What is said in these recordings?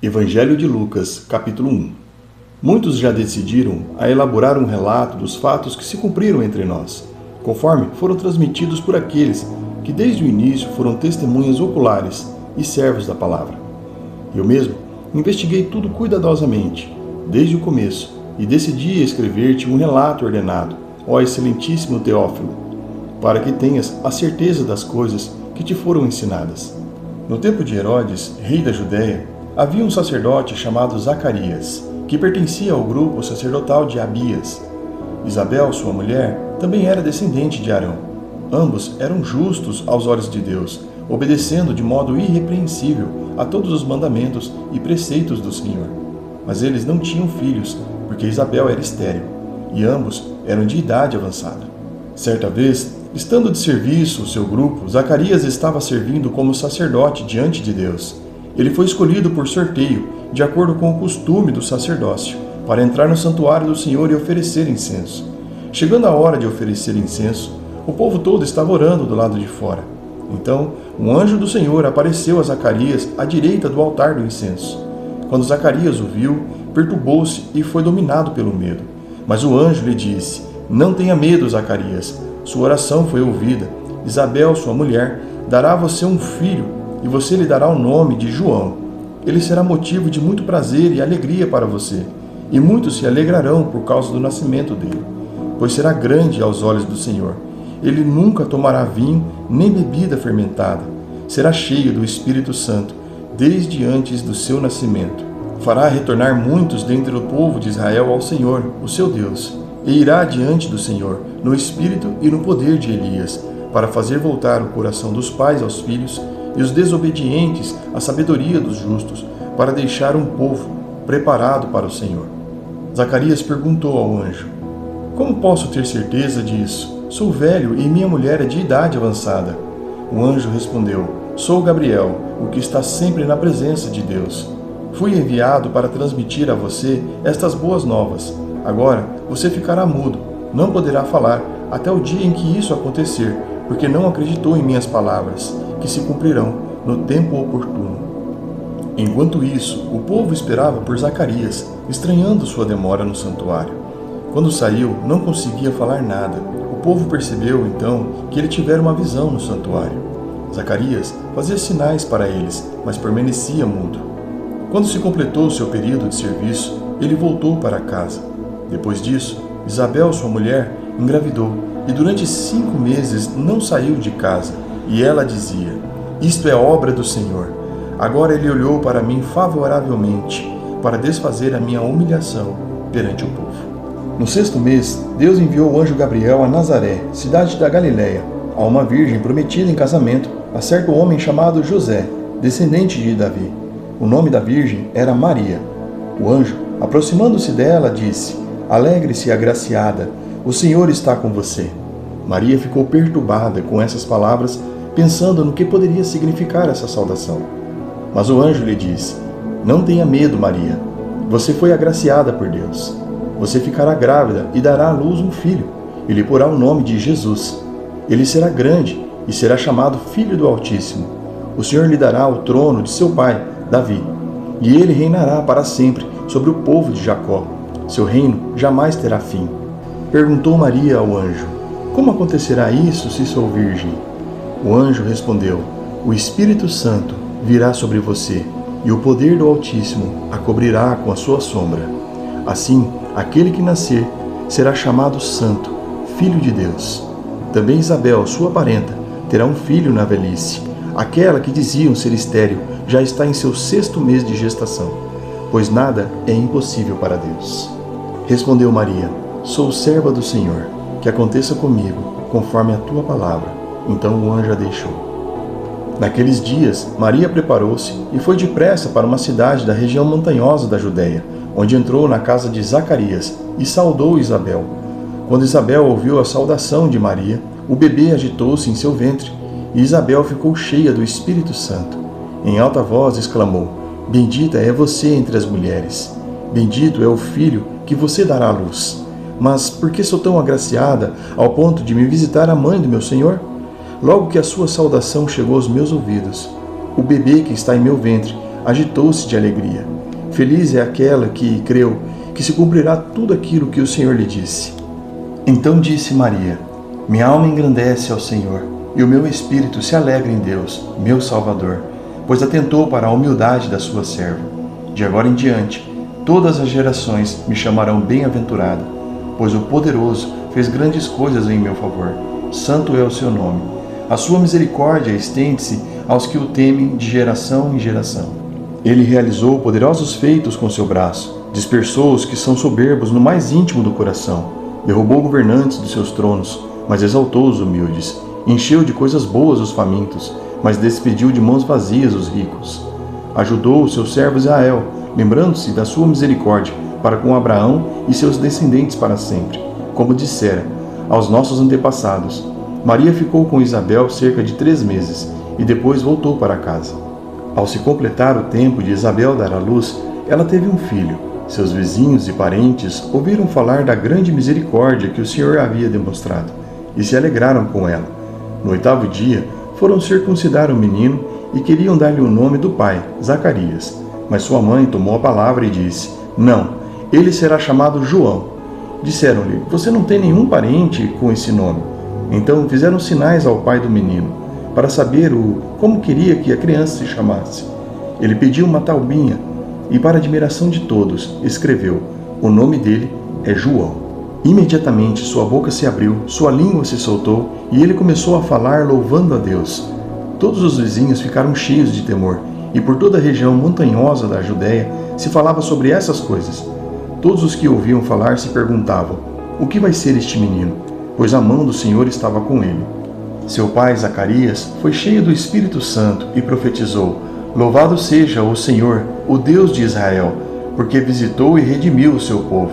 Evangelho de Lucas, capítulo 1. Muitos já decidiram a elaborar um relato dos fatos que se cumpriram entre nós, conforme foram transmitidos por aqueles que desde o início foram testemunhas oculares e servos da palavra. Eu mesmo investiguei tudo cuidadosamente, desde o começo, e decidi escrever-te um relato ordenado, ó excelentíssimo Teófilo, para que tenhas a certeza das coisas que te foram ensinadas. No tempo de Herodes, rei da Judéia, havia um sacerdote chamado Zacarias, que pertencia ao grupo sacerdotal de Abias. Isabel, sua mulher, também era descendente de Arão. Ambos eram justos aos olhos de Deus, obedecendo de modo irrepreensível a todos os mandamentos e preceitos do Senhor. Mas eles não tinham filhos, porque Isabel era estéril, e ambos eram de idade avançada. Certa vez, estando de serviço o seu grupo, Zacarias estava servindo como sacerdote diante de Deus. Ele foi escolhido por sorteio, de acordo com o costume do sacerdócio, para entrar no santuário do Senhor e oferecer incenso. Chegando a hora de oferecer incenso, o povo todo estava orando do lado de fora. Então, um anjo do Senhor apareceu a Zacarias à direita do altar do incenso. Quando Zacarias o viu, perturbou-se e foi dominado pelo medo. Mas o anjo lhe disse: "Não tenha medo, Zacarias. Sua oração foi ouvida. Isabel, sua mulher, dará a você um filho, e você lhe dará o nome de João. Ele será motivo de muito prazer e alegria para você, e muitos se alegrarão por causa do nascimento dele, pois será grande aos olhos do Senhor. Ele nunca tomará vinho nem bebida fermentada. Será cheio do Espírito Santo, desde antes do seu nascimento. Fará retornar muitos dentre o povo de Israel ao Senhor, o seu Deus, e irá diante do Senhor, no espírito e no poder de Elias, para fazer voltar o coração dos pais aos filhos e os desobedientes à sabedoria dos justos, para deixar um povo preparado para o Senhor." Zacarias perguntou ao anjo: "Como posso ter certeza disso? Sou velho e minha mulher é de idade avançada." O anjo respondeu: "Sou Gabriel, o que está sempre na presença de Deus. Fui enviado para transmitir a você estas boas novas. Agora você ficará mudo, não poderá falar até o dia em que isso acontecer, porque não acreditou em minhas palavras, que se cumprirão no tempo oportuno." Enquanto isso, o povo esperava por Zacarias, estranhando sua demora no santuário. Quando saiu, não conseguia falar nada. O povo percebeu, então, que ele tivera uma visão no santuário. Zacarias fazia sinais para eles, mas permanecia mudo. Quando se completou seu período de serviço, ele voltou para casa. Depois disso, Isabel, sua mulher, engravidou, e durante 5 meses não saiu de casa. E ela dizia: "Isto é obra do Senhor. Agora ele olhou para mim favoravelmente, para desfazer a minha humilhação perante o povo." No 6º mês, Deus enviou o anjo Gabriel a Nazaré, cidade da Galiléia, a uma virgem prometida em casamento a certo homem chamado José, descendente de Davi. O nome da virgem era Maria. O anjo, aproximando-se dela, disse: "Alegre-se, agraciada, o Senhor está com você." Maria ficou perturbada com essas palavras, pensando no que poderia significar essa saudação. Mas o anjo lhe disse: "Não tenha medo, Maria. Você foi agraciada por Deus. Você ficará grávida e dará à luz um filho, e lhe porá o nome de Jesus. Ele será grande e será chamado Filho do Altíssimo. O Senhor lhe dará o trono de seu pai, Davi, e ele reinará para sempre sobre o povo de Jacó. Seu reino jamais terá fim." Perguntou Maria ao anjo: "Como acontecerá isso se sou virgem?" O anjo respondeu: "O Espírito Santo virá sobre você, e o poder do Altíssimo a cobrirá com a sua sombra. Assim, aquele que nascer será chamado Santo, Filho de Deus. Também Isabel, sua parenta, terá um filho na velhice. Aquela que diziam ser estéril já está em seu 6º mês de gestação, pois nada é impossível para Deus." Respondeu Maria: "Sou serva do Senhor, que aconteça comigo conforme a tua palavra." Então o anjo a deixou. Naqueles dias, Maria preparou-se e foi depressa para uma cidade da região montanhosa da Judéia, onde entrou na casa de Zacarias e saudou Isabel. Quando Isabel ouviu a saudação de Maria, o bebê agitou-se em seu ventre, e Isabel ficou cheia do Espírito Santo. Em alta voz exclamou: "Bendita é você entre as mulheres. Bendito é o filho que você dará à luz. Mas por que sou tão agraciada ao ponto de me visitar a mãe do meu Senhor? Logo que a sua saudação chegou aos meus ouvidos, o bebê que está em meu ventre agitou-se de alegria. Feliz é aquela que creu que se cumprirá tudo aquilo que o Senhor lhe disse. Então disse Maria: minha alma engrandece ao Senhor, e o meu espírito se alegra em Deus, meu Salvador, pois atentou para a humildade da sua serva. De agora em diante, todas as gerações me chamarão bem-aventurada, pois o Poderoso fez grandes coisas em meu favor. Santo é o seu nome. A sua misericórdia estende-se aos que o temem de geração em geração. Ele realizou poderosos feitos com seu braço, dispersou os que são soberbos no mais íntimo do coração, derrubou governantes dos seus tronos, mas exaltou os humildes, encheu de coisas boas os famintos, mas despediu de mãos vazias os ricos. Ajudou o seu servo Israel, lembrando-se da sua misericórdia para com Abraão e seus descendentes para sempre, como dissera aos nossos antepassados. Maria ficou com Isabel cerca de 3 meses e depois voltou para casa. Ao se completar o tempo de Isabel dar à luz, ela teve um filho. Seus vizinhos e parentes ouviram falar da grande misericórdia que o Senhor havia demonstrado e se alegraram com ela. No 8º dia, foram circuncidar o menino e queriam dar-lhe o nome do pai, Zacarias. Mas sua mãe tomou a palavra e disse: não, ele será chamado João. Disseram-lhe: você não tem nenhum parente com esse nome. Então fizeram sinais ao pai do menino, para saber como queria que a criança se chamasse. Ele pediu uma taubinha e, para admiração de todos, escreveu: o nome dele é João. Imediatamente sua boca se abriu, sua língua se soltou e ele começou a falar louvando a Deus. Todos os vizinhos ficaram cheios de temor e por toda a região montanhosa da Judéia se falava sobre essas coisas. Todos os que ouviam falar se perguntavam: o que vai ser este menino? Pois a mão do Senhor estava com ele. Seu pai Zacarias foi cheio do Espírito Santo e profetizou: louvado seja o Senhor, o Deus de Israel, porque visitou e redimiu o seu povo.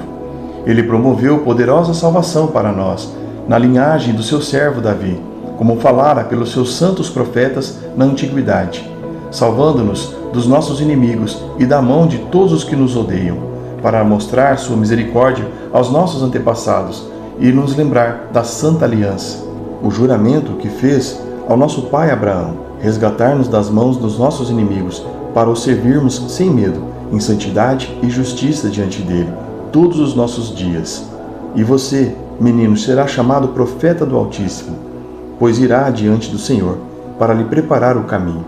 Ele promoveu poderosa salvação para nós, na linhagem do seu servo Davi, como falara pelos seus santos profetas na antiguidade, salvando-nos dos nossos inimigos e da mão de todos os que nos odeiam, para mostrar sua misericórdia aos nossos antepassados e nos lembrar da santa aliança, o juramento que fez ao nosso pai Abraão, resgatar-nos das mãos dos nossos inimigos, para o servirmos sem medo, em santidade e justiça diante dele, todos os nossos dias. E você, menino, será chamado profeta do Altíssimo, pois irá diante do Senhor, para lhe preparar o caminho,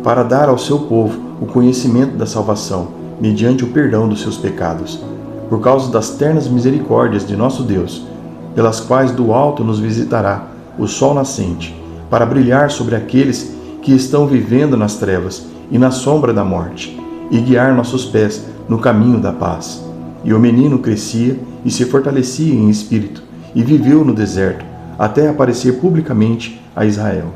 para dar ao seu povo o conhecimento da salvação, mediante o perdão dos seus pecados, por causa das ternas misericórdias de nosso Deus, pelas quais do alto nos visitará o sol nascente, para brilhar sobre aqueles que estão vivendo nas trevas e na sombra da morte, e guiar nossos pés no caminho da paz. E o menino crescia e se fortalecia em espírito, e viveu no deserto, até aparecer publicamente a Israel.